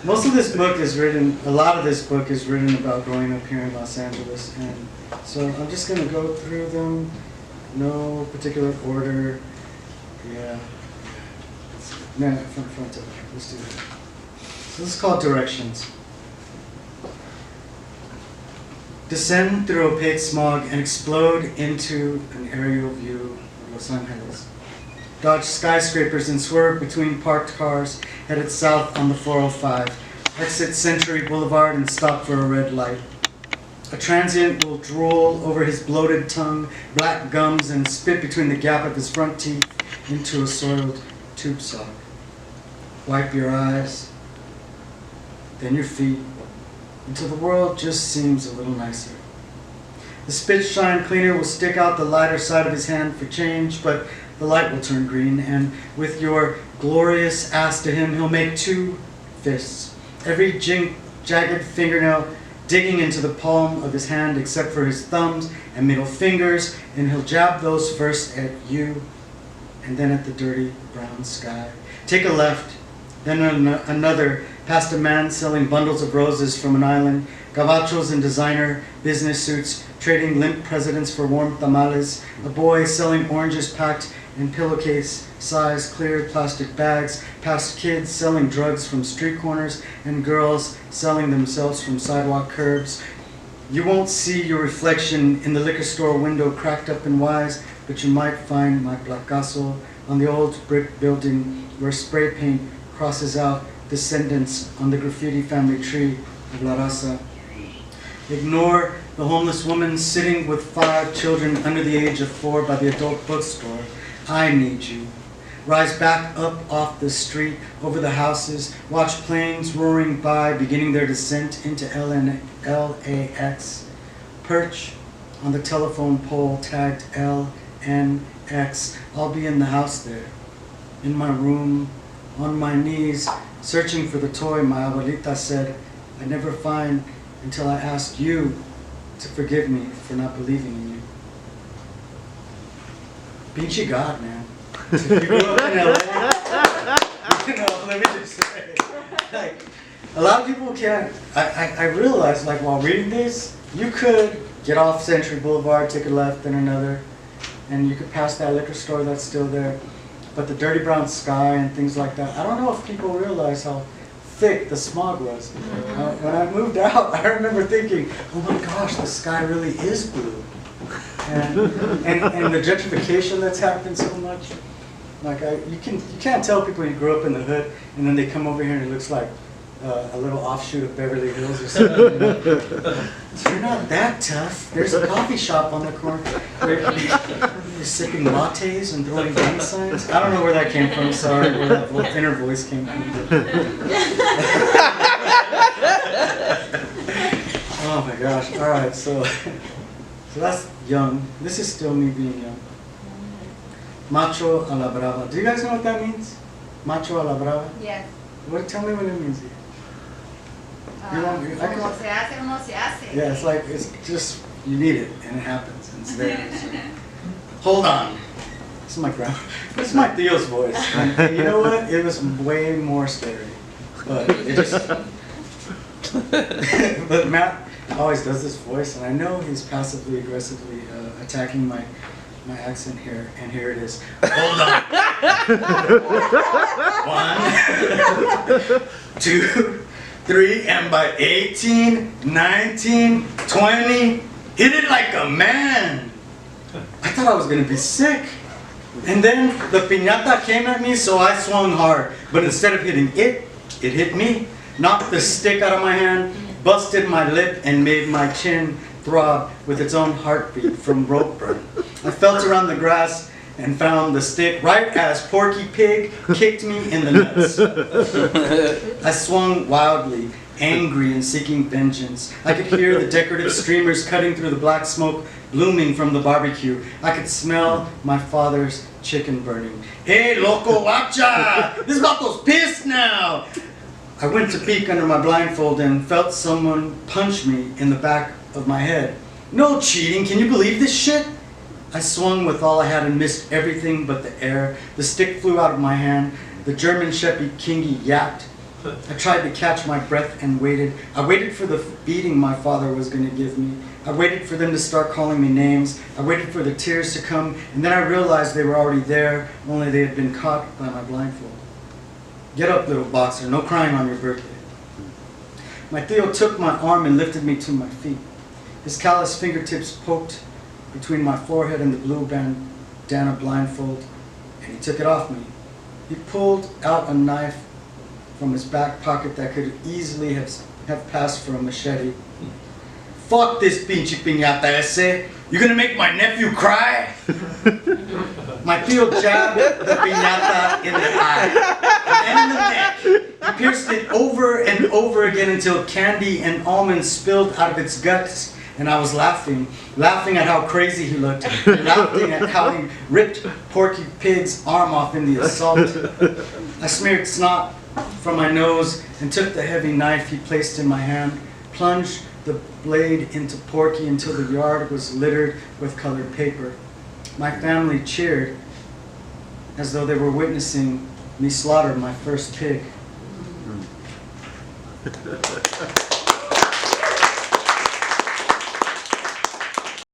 Most of this book is written, a lot of this book is written about growing up here in Los Angeles, and so I'm just going to go through them, no particular order. Yeah. No, from front to back. Let's do that. So this is called Directions. Descend through opaque smog and explode into an aerial view of Los Angeles. Dodge skyscrapers and swerve between parked cars headed south on the 405. Exit Century Boulevard and stop for a red light. A transient will drool over his bloated tongue, black gums, and spit between the gap of his front teeth into a soiled tube sock. Wipe your eyes, then your feet, until the world just seems a little nicer. The spit shine cleaner will stick out the lighter side of his hand for change, but the light will turn green, and with your glorious ass to him, he'll make 2 fists, every jagged fingernail digging into the palm of his hand except for his thumbs and middle fingers, and he'll jab those first at you and then at the dirty brown sky. Take a left, then another, past a man selling bundles of roses from an island, gabachos in designer business suits, trading limp presidents for warm tamales, a boy selling oranges packed in pillowcase-sized clear plastic bags, past kids selling drugs from street corners, and girls selling themselves from sidewalk curbs. You won't see your reflection in the liquor store window cracked up and wise, but you might find my placazo on the old brick building where spray paint crosses out descendants on the graffiti family tree of La Raza. Ignore the homeless woman sitting with 5 children under the age of 4 by the adult bookstore. I need you. Rise back up off the street, over the houses, watch planes roaring by, beginning their descent into LAX. Perch on the telephone pole tagged LNX. I'll be in the house there, in my room, on my knees, searching for the toy my abuelita said I'd never find until I asked you to forgive me for not believing in you. Pinche God, man. If you grew up in LA, let me just say, like, a lot of people can't, I realized, like, while reading this, you could get off Century Boulevard, take a left, then another, and you could pass that liquor store that's still there. But the dirty brown sky and things like that, I don't know if people realize how thick the smog was. When I moved out, I remember thinking, oh my gosh, the sky really is blue. And the gentrification that's happened so much. Like you can't tell people you grew up in the hood and then they come over here and it looks like a little offshoot of Beverly Hills or something. You're not that tough. There's a coffee shop on the corner where you're sipping lattes and throwing gang signs. I don't know where that came from. Sorry, where that inner voice came from. Oh my gosh! All right, so that's young. This is still me being young. Macho a la brava. Do you guys know what that means? Macho a la brava? Yes. Tell me what it means. Como se hace, uno se hace. Yeah, it's like, it's just, you need it, and it happens, and it's there. So. Hold on. This is my grandma. This is my Theo's voice. And you know what? It was way more scary. But it just... But Matt always does this voice, and I know he's passively, aggressively attacking my accent here, and here it is. Hold on. 1, 2, 3, and by 18, 19, 20, hit it like a man. I thought I was gonna be sick. And then the piñata came at me, so I swung hard. But instead of hitting it, it hit me, knocked the stick out of my hand, busted my lip, and made my chin throb with its own heartbeat from rope burn. I felt around the grass and found the stick right as Porky Pig kicked me in the nuts. I swung wildly, angry and seeking vengeance. I could hear the decorative streamers cutting through the black smoke blooming from the barbecue. I could smell my father's chicken burning. Hey, loco, watcha! This vato's pissed now! I went to peek under my blindfold and felt someone punch me in the back of my head. No cheating, can you believe this shit? I swung with all I had and missed everything but the air. The stick flew out of my hand. The German Sheppy Kingy yapped. I tried to catch my breath and waited. I waited for the beating my father was going to give me. I waited for them to start calling me names. I waited for the tears to come, and then I realized they were already there, only they had been caught by my blindfold. Get up, little boxer, no crying on your birthday. My Theo took my arm and lifted me to my feet. His callous fingertips poked between my forehead and the blue bandana blindfold, and he took it off me. He pulled out a knife from his back pocket that could easily have passed for a machete. Fuck this pinche piñata ese. You're gonna make my nephew cry? My Theo jabbed the piñata in the eye, and in the neck. He pierced it over and over again until candy and almonds spilled out of its guts. And I was laughing at how crazy he looked, laughing at how he ripped Porky Pig's arm off in the assault. I smeared snot from my nose and took the heavy knife he placed in my hand, plunged the blade into Porky until the yard was littered with colored paper. My family cheered as though they were witnessing me slaughter my first pig.